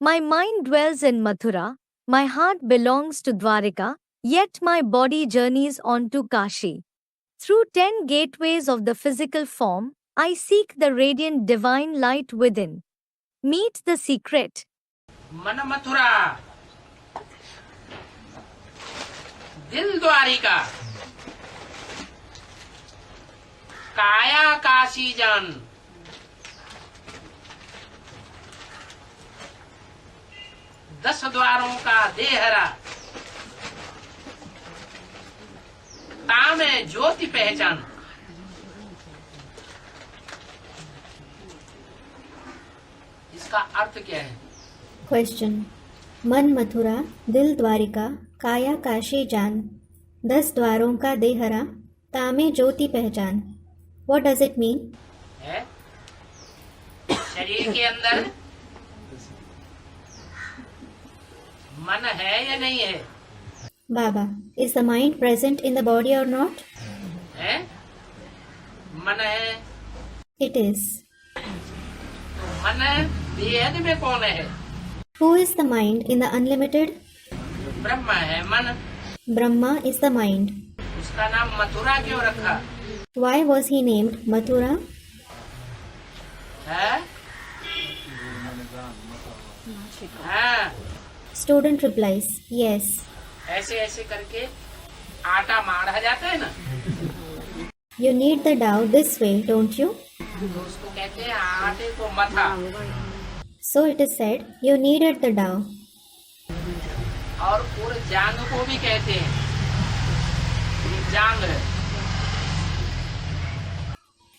My mind dwells in Mathura, my heart belongs to Dwarika, yet my body journeys on to Kashi. Through 10 gateways of the physical form, I seek the radiant divine light within. Meet the secret. मन मथुरा, दिल द्वारिका, काया काशी जान। दस द्वारों का देहरा, तामे ज्योति पहचान। इसका अर्थ क्या है? Question. मन मथुरा, दिल द्वारिका, काया काशी जान, 10 द्वारों का देहरा, तामे ज्योति पहचान. What does it mean? है शरीर के अंदर मन है या नहीं है? Baba, is the mind present in the body or not? है मन है। It is. तो मन बेहद में कौन है? Who is the mind in the unlimited? ब्रह्म है मन। Brahma is the mind. उसका नाम मथुरा क्यों रखा? Why was he named Mathura? है हाँ, Student replies, yes. ऐसे ऐसे करके आटा मारा जाता है ना, You knead the dough this way, don't you? तो उसको कहते हैं आटे को मथा। So it is said, you kneaded the dough. और जांग को भी कहते हैं, ये जांग है।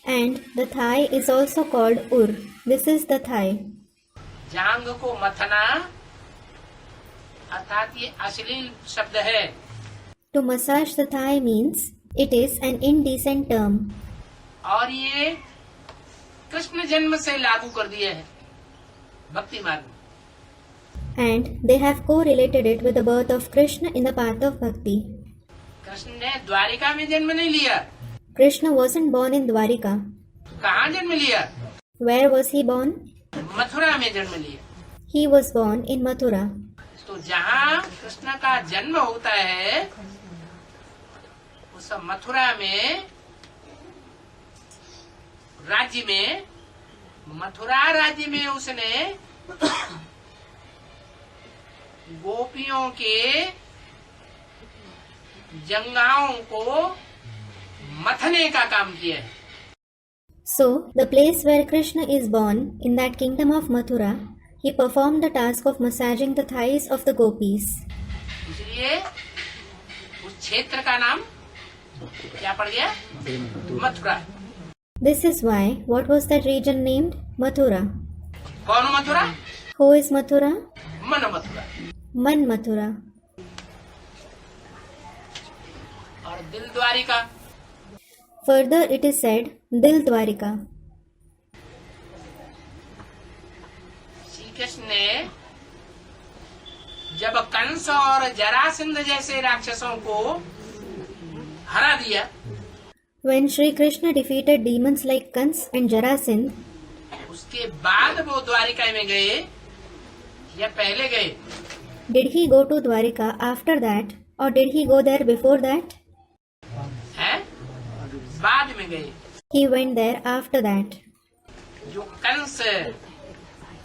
And the thigh is also called Ur. This is the thigh. जांग को मथना अर्थात ये अश्लील शब्द है। To massage the thigh means it is an indecent term. और ये कृष्ण जन्म से लागू कर दिए है भक्ति मार्ग में। And they have correlated it with the birth of Krishna in the path of bhakti. Krishna ने द्वारिका में जन्म नहीं लिया। Krishna wasn't born in Dwarika. कहाँ जन्म लिया? Where was he born? Mathura में जन्म लिया। He was born in Mathura. तो जहाँ कृष्ण का जन्म होता है उस मथुरा में राज्य में, मथुरा राज्य में उसने गोपियों के जंगाओं को मथने का काम किया है। So, the place where Krishna is born, in that kingdom of Mathura, he performed the task of massaging the thighs of the gopis. इसलिए उस क्षेत्र का नाम क्या पड़ गया? Mathura. This is why, what was that region named? Mathura. कौन Mathura? Who is Mathura? मन मथुरा। Man Mathura. और दिल Dwarika. Further, it is said, Dil Dwarika. Shri Krishna ने जब कंस और जरासंध जैसे राक्षसों को हरा दिया, When Sri Krishna defeated demons like Kans and Jarasindh, उसके बाद वो द्वारिका में गए या पहले गए? did he go to Dwarika after that or did he go there before that? हैं? बाद में गए। He went there after that. जो कंस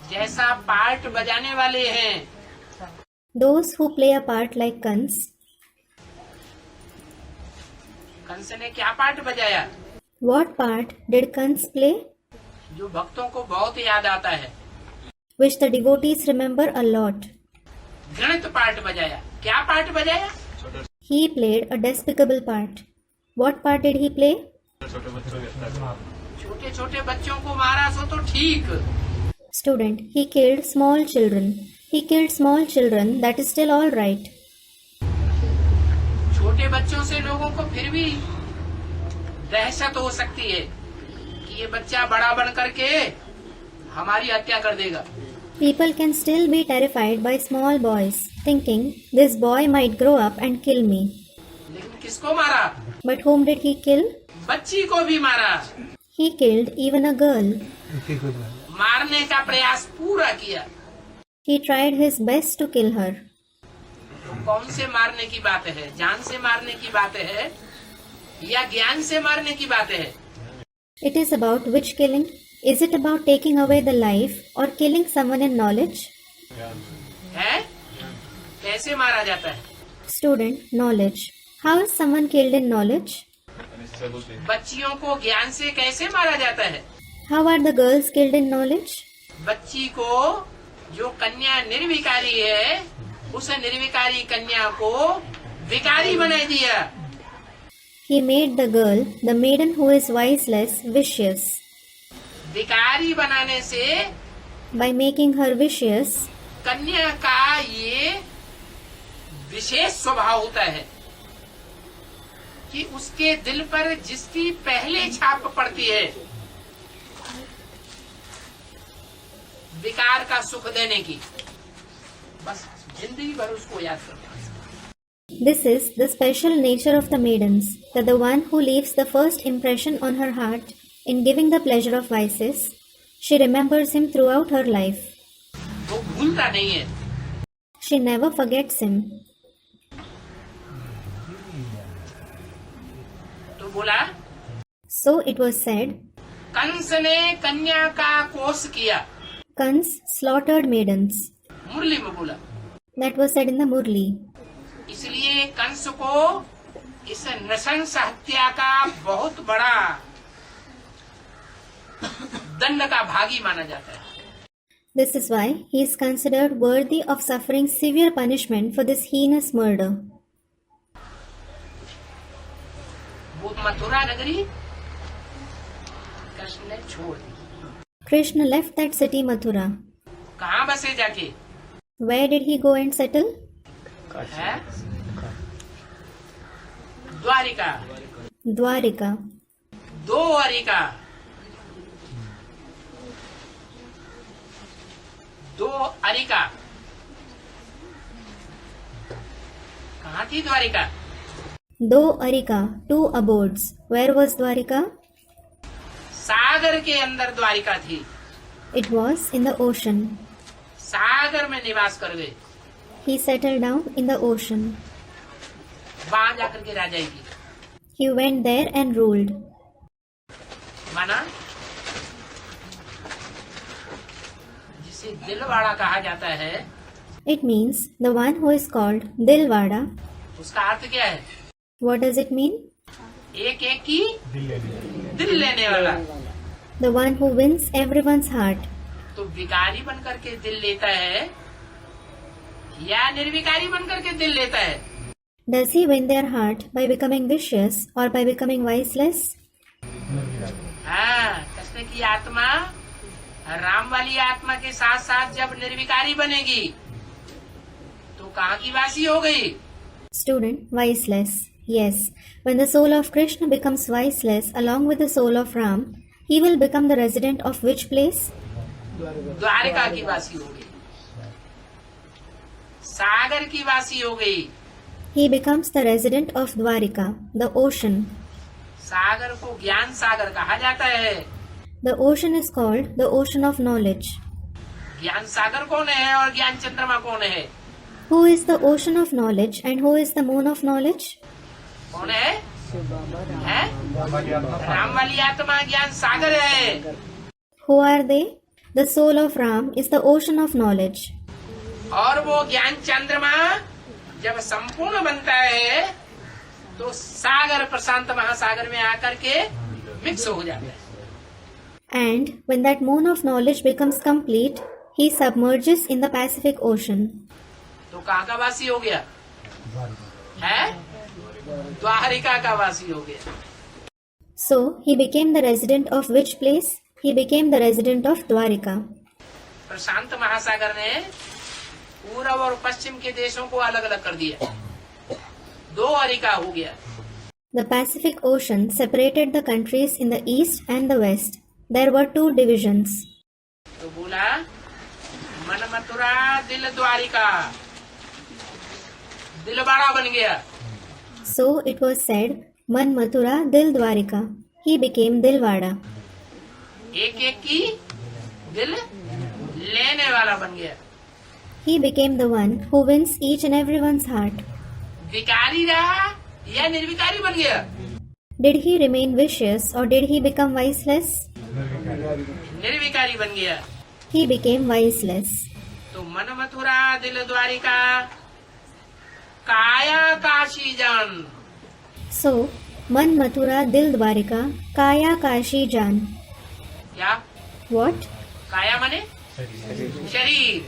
जैसा पार्ट बजाने वाले हैं, Those who play a part like Kans, Kans ने क्या पार्ट बजाया? what part did Kans play? जो भक्तों को बहुत याद आता है, Which the devotees remember a lot. गणित पार्ट बजाया। क्या पार्ट बजाया? He played a despicable part. What part did he play? छोटे छोटे बच्चों को मारा सो तो ठीक, Student, he killed small children. He killed small children, that is still all right. छोटे बच्चों से लोगों को फिर भी दहशत हो सकती है कि ये बच्चा बड़ा बन करके हमारी हत्या कर देगा। People can still be terrified by small boys, thinking this boy might grow up and kill me. लेकिन किसको मारा? But whom did he kill? बच्ची को भी मारा। He killed even a girl. मारने का प्रयास पूरा किया। He tried his best to kill her. तो कौन से मारने की बात है? जान से मारने की बात है या ज्ञान से मारने की बात है? It is about which killing? Is it about taking away the life or killing someone in knowledge? है? कैसे मारा जाता है? Student, knowledge. How is someone killed in knowledge? बच्चियों को ज्ञान से कैसे मारा जाता है? How are the girls killed in knowledge? बच्ची को जो कन्या निर्विकारी है, उस निर्विकारी कन्या को विकारी बना दिया। He made the girl, the maiden who is wiseless, vicious. विकारी बनाने से By making her vicious, कन्या का ये विशेष स्वभाव होता है कि उसके दिल पर जिसकी पहले छाप पड़ती है विकार का सुख देने की, बस जिंदगी भर उसको याद करना। this is the special nature of the maidens, that the one who leaves the first impression on her heart in giving the pleasure of vices, she remembers him throughout her life. वो भूलता नहीं है। She never forgets him. तो बोला, So it was said, Kans ने कन्या का कोष किया। Kans slaughtered maidens. मुरली में बोला। That was said in the Murli. इसलिए कंस को इस नृशंस हत्या का बहुत बड़ा दंड का भागी माना जाता है। This is why he is considered worthy of suffering severe punishment for this heinous murder. वो मथुरा नगरी कृष्ण ने छोड़ दी। Krishna left that city Mathura. कहाँ बसे जाके? Where did he go and settle? है द्वारिका, Dwarika. द्वारिका, दो अरिका। कहाँ थी Dwarika? Do Arika, 2 abodes. Where was Dwarika? सागर के अंदर द्वारिका थी। It was in the ocean. सागर में निवास कर गए। He settled down in the ocean. वहां जाकर के राजाई की। He went there and ruled. माना जिसे दिलवाड़ा कहा जाता है, It means the one who is called Dilwada. उसका अर्थ क्या है? What does it mean? एक एक की दिल लेने वाला। The one who wins everyone's heart. तो विकारी बन करके दिल लेता है या निर्विकारी बन करके दिल लेता है? Does he win their heart by becoming vicious or by becoming viceless? हाँ, कृष्ण की आत्मा राम वाली आत्मा के साथ साथ जब निर्विकारी बनेगी तो कहाँ की वासी हो गई? Student, viceless. Yes, when the soul of Krishna becomes viceless along with the soul of Ram, he will become the resident of which place? Dwarika की वासी हो गई, सागर की वासी हो गई। He becomes the resident of Dwarika, the ocean. सागर को ज्ञान सागर कहा जाता है। The ocean is called the ocean of knowledge. ज्ञान सागर कौन है और ज्ञान चंद्रमा कौन है? Who is the ocean of knowledge and who is the moon of knowledge? कौन है? राम वाली आत्मा ज्ञान सागर है। Who are they? The soul of Ram is the ocean of knowledge. और वो ज्ञान चंद्रमा जब संपूर्ण बनता है तो सागर प्रशांत महासागर में आकर के मिक्स हो जाता है। And when that moon of knowledge becomes complete, he submerges in the Pacific Ocean. तो कहाँ का वासी हो गया? है? द्वारिका का वासी हो गया। So he became the resident of which place? He became the resident of Dwarika. प्रशांत महासागर ने पूर्व और पश्चिम के देशों को अलग अलग कर दिया, दो अरिका हो गया। The Pacific Ocean separated the countries in the east and the west. There were 2 divisions. तो बोला मन मथुरा दिल द्वारिका, दिल बड़ा बन गया। So it was said, Man Mathura Dil Dwarika. He became Dilwada. एक एक की दिल लेने वाला बन गया। He became the one who wins each and everyone's heart. विकारी रहा या निर्विकारी बन गया? Did he remain vicious or did he become viceless? निर्विकारी बन गया। He became viceless. तो मन मथुरा दिल द्वारिका काया काशी जान। So, Man Mathura Dil Dwarika Kaya Kashi Jan. क्या? What? काया माने शरीर।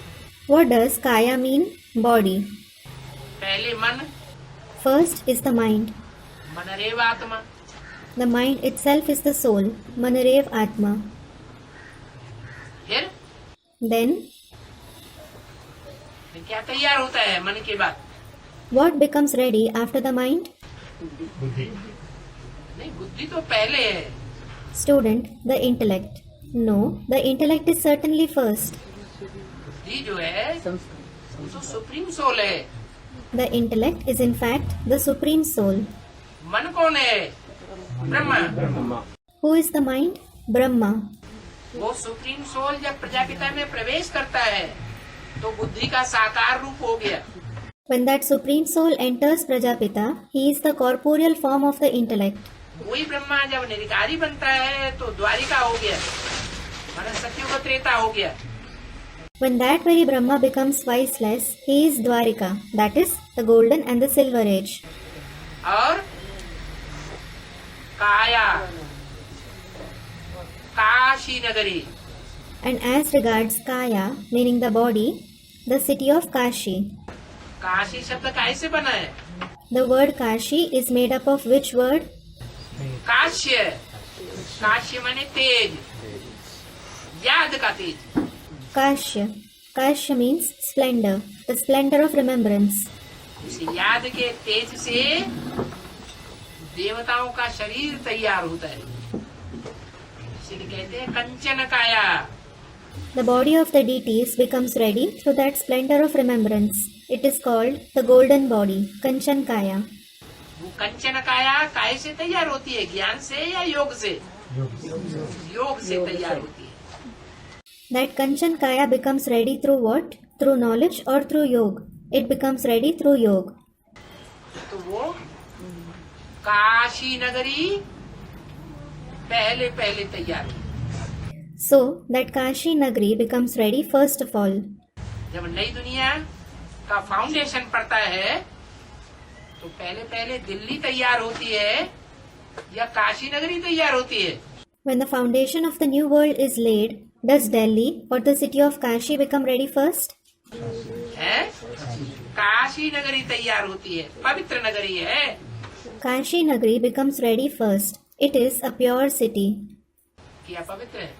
What does Kaya mean? Body. पहले मन, First is the mind. मनरेव आत्मा। The mind itself is the soul. Manarev Atma. फिर Then, क्या तैयार होता है मन के बाद? what becomes ready after the mind? नहीं, बुद्धि तो पहले है। Student, the intellect. No, the intellect is certainly first. बुद्धि जो है वो तो सुप्रीम सोल है। The intellect is in fact the supreme soul. मन कौन है? Brahma. Who is the mind? Brahma. वो सुप्रीम सोल जब प्रजापिता में प्रवेश करता है तो बुद्धि का साकार रूप हो गया। When that supreme soul enters Prajapita, he is the corporeal form of the intellect. वही ब्रह्मा जब निर्विकारी बनता है तो द्वारिका हो गया, माना सत्युग त्रेता हो गया। When that very Brahma becomes viceless, he is Dwarika, that is, the golden and the silver age. और काया काशी नगरी। And as regards Kaya, meaning the body, the city of Kashi. Kashi शब्द कैसे बना है? The word Kashi is made up of which word? काश्य। काश्य माने तेज, याद का तेज। Kashya. Kashya means splendor, the splendor of remembrance. उस याद के तेज से देवताओं का शरीर तैयार होता है, इसलिए कहते हैं कंचन काया। The body of the deities becomes ready through that splendor of remembrance. It is called the golden body, Kanchan Kaya. वो कंचन काया काय से तैयार होती है? ज्ञान से या योग से? योग से तैयार होती है। That Kanchan Kaya becomes ready through what? Through knowledge or through yoga? It becomes ready through yoga. तो वो काशी नगरी पहले पहले तैयार हुई। So, that Kashi Nagri becomes ready first of all. जब नई दुनिया का फाउंडेशन पड़ता है तो पहले पहले दिल्ली तैयार होती है या काशी नगरी तैयार होती है? When the foundation of the new world is laid, does Delhi or the city of Kashi become ready first? है? काशी नगरी तैयार होती है, पवित्र नगरी है। Kashi Nagri becomes ready first. It is a pure city. क्या पवित्र है?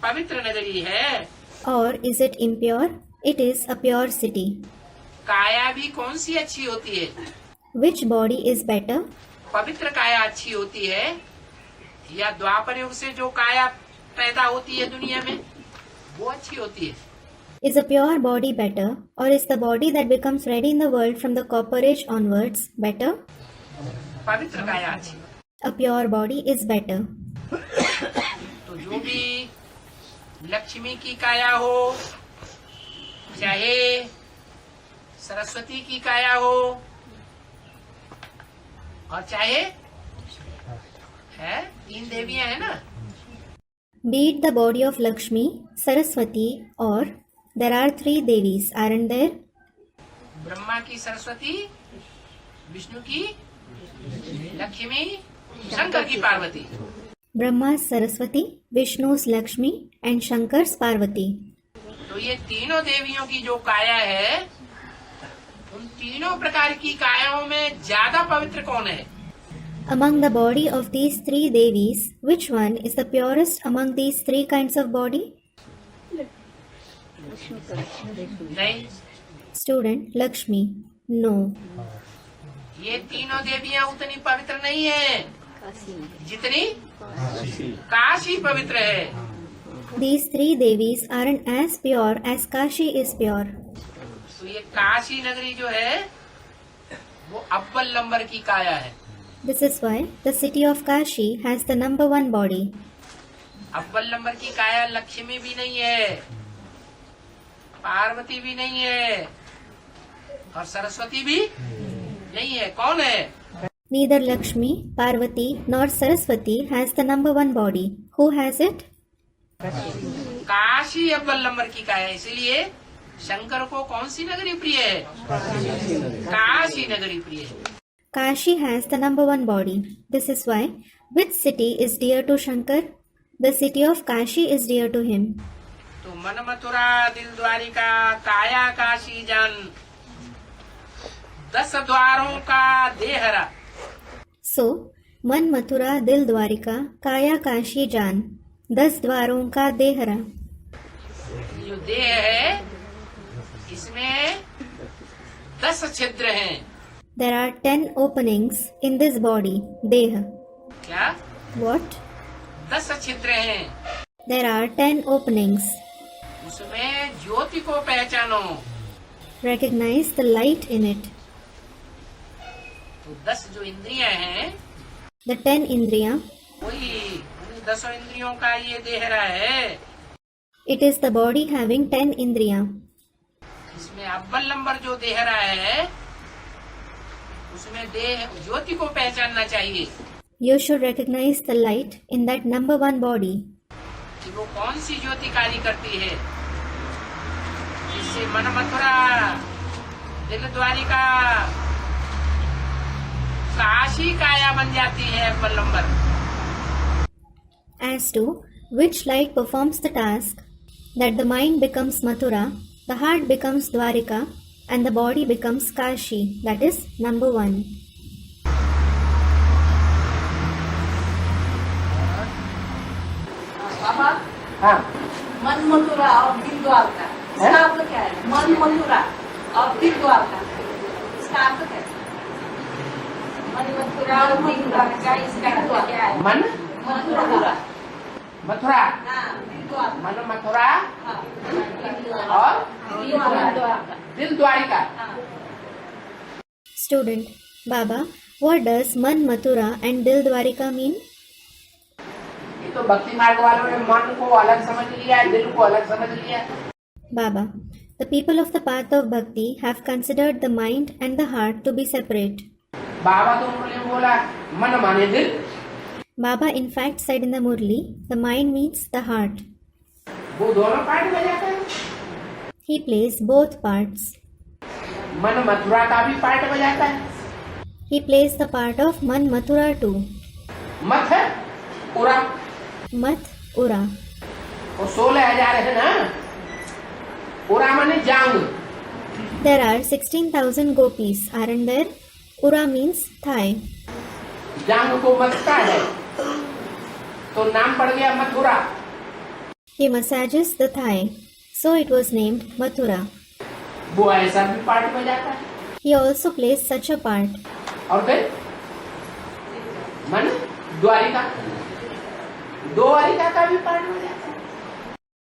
पवित्र नगरी है। Or is it impure? It is a pure city. काया भी कौन सी अच्छी होती है? Which body is better? पवित्र काया अच्छी होती है या द्वापर युग से जो काया पैदा होती है दुनिया में वो अच्छी होती है? Is a pure body better, or is the body that becomes ready in the world from the copper age onwards better? पवित्र काया अच्छी। A pure body is better. तो जो भी लक्ष्मी की काया हो, चाहे सरस्वती की काया हो, और चाहे है तीन देवियां है ना, Be it the body of Lakshmi, Saraswati, or there are 3 Devis, aren't there? Brahma की सरस्वती, विष्णु की लक्ष्मी, शंकर की Parvati. Brahma's Saraswati, Vishnu's Lakshmi, and Shankar's Parvati. तो ये तीनों देवियों की जो काया है, उन तीनों प्रकार की कायाओं में ज्यादा पवित्र कौन है? Among the body of these 3 Devis, which one is the purest among these 3 kinds of body? नहीं, Student, Lakshmi. No. ये तीनों देवियां उतनी पवित्र नहीं है जितनी काशी पवित्र है। These 3 Devis aren't as pure as Kashi is pure. तो ये काशी नगरी जो है वो अव्वल नंबर की काया है। This is why the city of Kashi has the number 1 body. अव्वल नंबर की काया लक्ष्मी भी नहीं है, पार्वती भी नहीं है और सरस्वती भी नहीं है। कौन है? Neither Lakshmi, Parvati nor Saraswati has the number one body. Who has it? Kashi अव्वल नंबर की का है, इसलिए शंकर को कौन सी नगरी प्रिय है? काशी नगरी प्रिय है। Kashi has the number one body. This is why which city is dear to Shankar? The city of Kashi is dear to him. तो मन मथुरा दिल द्वारिका काया काशी जान, 10 द्वारों का देहरा। So, मन मथुरा दिल द्वारिका काया काशी जान, 10 द्वारों का देहरा। जो देह है इसमें 10 छिद्र हैं। There are 10 openings in this body, देह। क्या? What? 10 छिद्र हैं। There are 10 openings. उसमें ज्योति को पहचानो। Recognize the light in it. तो 10 जो इंद्रियां हैं, The 10 इंद्रियां, वही 10 इंद्रियों का ये देहरा है। it is the body having 10 इंद्रियां. इसमें अव्वल नंबर जो देहरा है उसमें देह ज्योति को पहचानना चाहिए You should recognize the light in that number one body. कि वो कौन सी ज्योति कार्य करती है, जिससे मन मथुरा दिल द्वारिका काशी काया बन जाती है अव्वल number. As to which light performs the task that the mind becomes Mathura, the heart becomes Dwarika, and the body becomes Kashi, that is number one. बाबा, हाँ, मन मथुरा और दिल द्वारका, इसका अर्थ क्या है? मन मथुरा और दिल द्वारका, इसका अर्थ क्या है? मन मथुरा और दिल द्वारका, इसका अर्थ क्या है? मन मथुरा, मथुरा, हाँ, दिल द्वारका, मन मथुरा हाँ, और दिल द्वारका, दिल द्वारिका। हाँ। Student, Baba, what does Man Mathura and Dil Dwarika mean? ये तो भक्ति मार्ग वालों ने मन को अलग समझ लिया, दिल को अलग समझ लिया। Baba, the people of the path of bhakti have considered the mind and the heart to be separate. बाबा तो उन्होंने बोला मन माने दिल, Baba in fact said in the Murli, the mind means the heart. वो दोनों पार्ट बजाता है। He plays both parts. मन मथुरा का भी पार्ट बजाता है। He plays the part of Man Mathura too. मत है पूरा, Math Ura. और 16,000 है ना, पूरा माने जांग। There are 16,000 gopis, aren't there? Ura means thigh. जांग को मथता है तो नाम पड़ गया Mathura. He massages the thigh, so it was named Mathura. वो ऐसा भी पार्ट बजाता है। He also plays such a part. और फिर मन द्वारिका, द्वारिका का भी पार्ट बजाता है।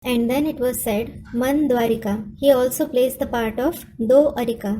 And then it was said, Man Dwarika. He also plays the part of Do Arika.